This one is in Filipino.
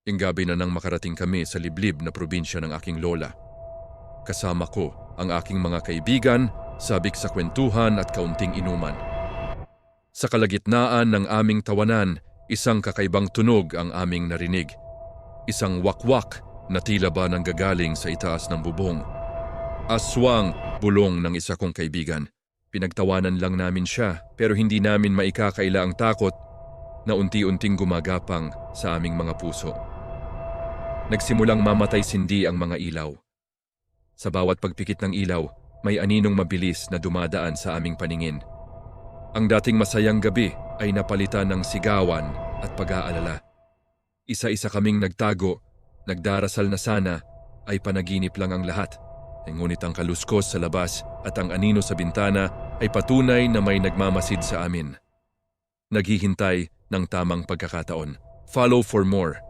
Yung gabi na nang makarating kami sa liblib na probinsya ng aking lola. Kasama ko ang aking mga kaibigan, sabik sa kwentuhan at kaunting inuman. Sa kalagitnaan ng aming tawanan, isang kakaibang tunog ang aming narinig. Isang wakwak na tila ba nanggagaling sa itaas ng bubong. Aswang, bulong ng isa kong kaibigan. Pinagtawanan lang namin siya pero hindi namin maikakaila ang takot na unti-unting gumagapang sa aming mga puso. Nagsimulang mamatay sindi ang mga ilaw. Sa bawat pagpikit ng ilaw, may aninong mabilis na dumadaan sa aming paningin. Ang dating masayang gabi ay napalitan ng sigawan at pag-aalala. Isa-isa kaming nagtago, nagdarasal na sana ay panaginip lang ang lahat. Ngunit ang kaluskos sa labas at ang anino sa bintana ay patunay na may nagmamasid sa amin. Naghihintay ng tamang pagkakataon. Follow for more.